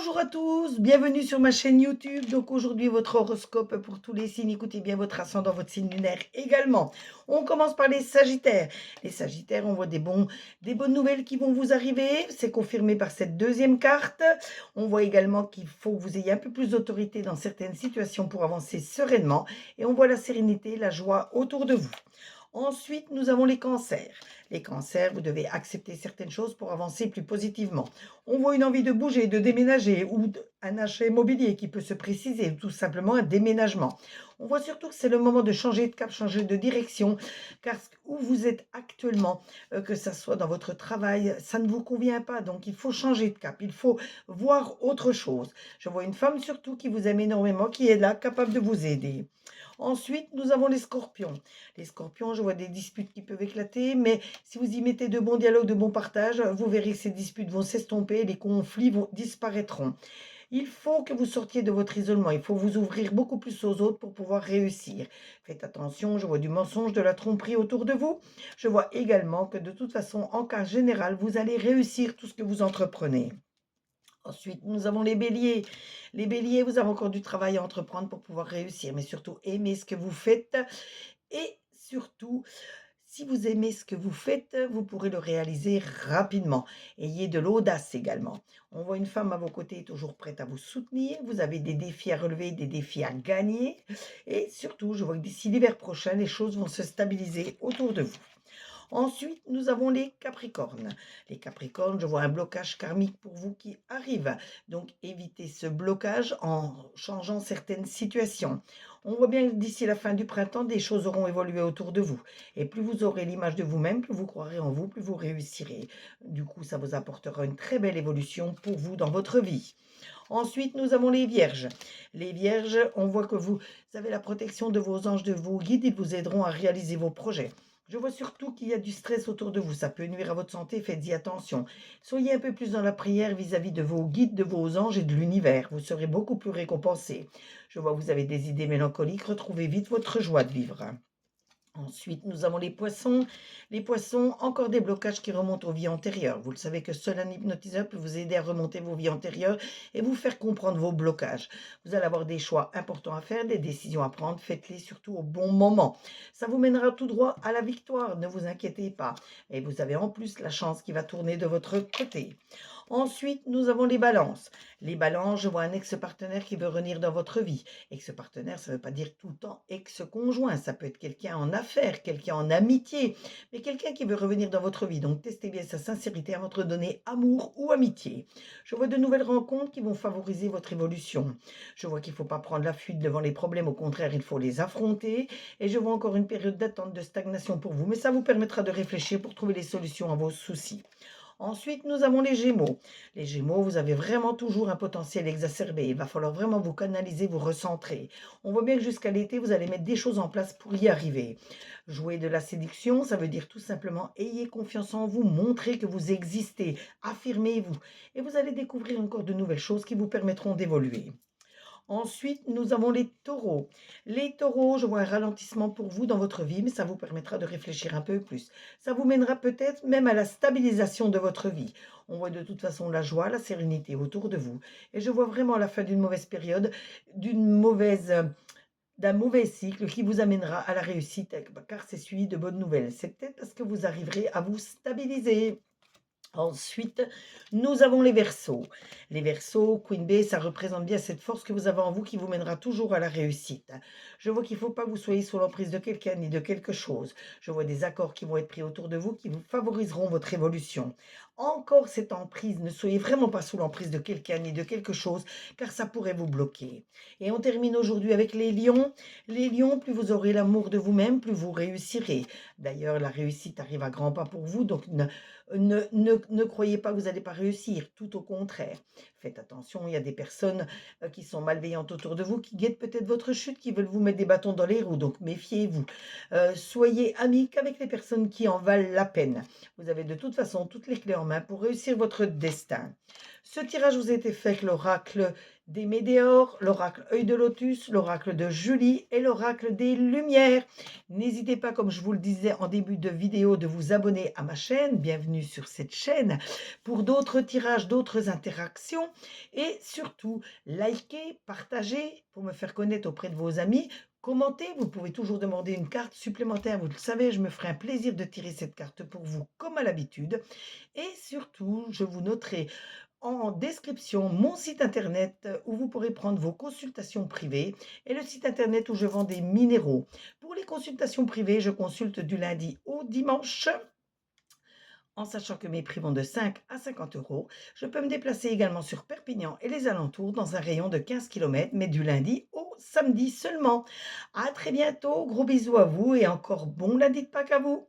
Bonjour à tous, bienvenue sur ma chaîne YouTube. Donc aujourd'hui, votre horoscope pour tous les signes. Écoutez bien votre ascendant, votre signe lunaire également. On commence par les Sagittaires. Les Sagittaires, on voit des bonnes nouvelles qui vont vous arriver. C'est confirmé par cette deuxième carte. On voit également qu'il faut que vous ayez un peu plus d'autorité dans certaines situations pour avancer sereinement. Et on voit la sérénité, la joie autour de vous. Ensuite, nous avons les cancers. Les cancers, vous devez accepter certaines choses pour avancer plus positivement. On voit une envie de bouger, de déménager ou un achat immobilier qui peut se préciser, ou tout simplement un déménagement. On voit surtout que c'est le moment de changer de cap, changer de direction, car où vous êtes actuellement, que ça soit dans votre travail, ça ne vous convient pas. Donc, il faut changer de cap, il faut voir autre chose. Je vois une femme surtout qui vous aime énormément, qui est là, capable de vous aider. Ensuite, nous avons les scorpions. Les scorpions, je vois des disputes qui peuvent éclater, mais si vous y mettez de bons dialogues, de bons partages, vous verrez que ces disputes vont s'estomper, les conflits disparaîtront. Il faut que vous sortiez de votre isolement, il faut vous ouvrir beaucoup plus aux autres pour pouvoir réussir. Faites attention, je vois du mensonge, de la tromperie autour de vous. Je vois également que de toute façon, en cas général, vous allez réussir tout ce que vous entreprenez. Ensuite, nous avons les béliers. Les béliers, vous avez encore du travail à entreprendre pour pouvoir réussir, mais surtout aimer ce que vous faites et surtout, si vous aimez ce que vous faites, vous pourrez le réaliser rapidement. Ayez de l'audace également. On voit une femme à vos côtés toujours prête à vous soutenir. Vous avez des défis à relever, des défis à gagner. Et surtout, je vois que d'ici l'hiver prochain, les choses vont se stabiliser autour de vous. Ensuite, nous avons les Capricornes. Les Capricornes, je vois un blocage karmique pour vous qui arrive. Donc, évitez ce blocage en changeant certaines situations. On voit bien que d'ici la fin du printemps, des choses auront évolué autour de vous. Et plus vous aurez l'image de vous-même, plus vous croirez en vous, plus vous réussirez. Du coup, ça vous apportera une très belle évolution pour vous dans votre vie. Ensuite, nous avons les vierges. Les vierges, on voit que vous avez la protection de vos anges, de vos guides. Ils vous aideront à réaliser vos projets. Je vois surtout qu'il y a du stress autour de vous. Ça peut nuire à votre santé, faites-y attention. Soyez un peu plus dans la prière vis-à-vis de vos guides, de vos anges et de l'univers. Vous serez beaucoup plus récompensé. Je vois que vous avez des idées mélancoliques. Retrouvez vite votre joie de vivre. Ensuite, nous avons les poissons. Les poissons, encore des blocages qui remontent aux vies antérieures. Vous le savez que seul un hypnotiseur peut vous aider à remonter vos vies antérieures et vous faire comprendre vos blocages. Vous allez avoir des choix importants à faire, des décisions à prendre. Faites-les surtout au bon moment. Ça vous mènera tout droit à la victoire, ne vous inquiétez pas. Et vous avez en plus la chance qui va tourner de votre côté. Ensuite, nous avons les balances. Les balances, je vois un ex-partenaire qui veut revenir dans votre vie. Ex-partenaire, ça ne veut pas dire tout le temps ex-conjoint. Ça peut être quelqu'un en affaires, quelqu'un en amitié, mais quelqu'un qui veut revenir dans votre vie. Donc, testez bien sa sincérité avant de donner amour ou amitié. Je vois de nouvelles rencontres qui vont favoriser votre évolution. Je vois qu'il ne faut pas prendre la fuite devant les problèmes. Au contraire, il faut les affronter. Et je vois encore une période d'attente, de stagnation pour vous. Mais ça vous permettra de réfléchir pour trouver les solutions à vos soucis. Ensuite, nous avons les Gémeaux. Les Gémeaux, vous avez vraiment toujours un potentiel exacerbé. Il va falloir vraiment vous canaliser, vous recentrer. On voit bien que jusqu'à l'été, vous allez mettre des choses en place pour y arriver. Jouer de la séduction, ça veut dire tout simplement ayez confiance en vous, montrez que vous existez, affirmez-vous. Et vous allez découvrir encore de nouvelles choses qui vous permettront d'évoluer. Ensuite, nous avons les taureaux. Les taureaux, je vois un ralentissement pour vous dans votre vie, mais ça vous permettra de réfléchir un peu plus. Ça vous mènera peut-être même à la stabilisation de votre vie. On voit de toute façon la joie, la sérénité autour de vous. Et je vois vraiment la fin d'une mauvaise période, d'une mauvaise, d'un mauvais cycle qui vous amènera à la réussite, car c'est suivi de bonnes nouvelles. C'est peut-être parce que vous arriverez à vous stabiliser. Ensuite, nous avons les Verseaux. Les Verseaux, Queen Bee, ça représente bien cette force que vous avez en vous qui vous mènera toujours à la réussite. Je vois qu'il ne faut pas que vous soyez sous l'emprise de quelqu'un ni de quelque chose. Je vois des accords qui vont être pris autour de vous qui vous favoriseront votre évolution. Encore cette emprise, ne soyez vraiment pas sous l'emprise de quelqu'un ni de quelque chose, car ça pourrait vous bloquer. Et on termine aujourd'hui avec les lions. Les lions, plus vous aurez l'amour de vous-même, plus vous réussirez. D'ailleurs, la réussite arrive à grands pas pour vous, donc ne croyez pas que vous n'allez pas réussir, tout au contraire. Faites attention, il y a des personnes qui sont malveillantes autour de vous, qui guettent peut-être votre chute, qui veulent vous mettre des bâtons dans les roues, donc méfiez-vous. Soyez amis qu'avec les personnes qui en valent la peine. Vous avez de toute façon toutes les clés en main pour réussir votre destin. Ce tirage vous a été fait avec l'oracle des Médéors, l'oracle œil de lotus, l'oracle de Julie et l'oracle des Lumières. N'hésitez pas, comme je vous le disais en début de vidéo, de vous abonner à ma chaîne. Bienvenue sur cette chaîne pour d'autres tirages, d'autres interactions. Et surtout, likez, partagez pour me faire connaître auprès de vos amis. Commentez, vous pouvez toujours demander une carte supplémentaire. Vous le savez, je me ferai un plaisir de tirer cette carte pour vous comme à l'habitude. Et surtout, je vous noterai en description mon site internet où vous pourrez prendre vos consultations privées et le site internet où je vends des minéraux. Pour les consultations privées, je consulte du lundi au dimanche en sachant que mes prix vont de 5 à 50 euros. Je peux me déplacer également sur Perpignan et les alentours dans un rayon de 15 km, mais du lundi au samedi seulement. À très bientôt, gros bisous à vous et encore bon lundi de Pâques à vous.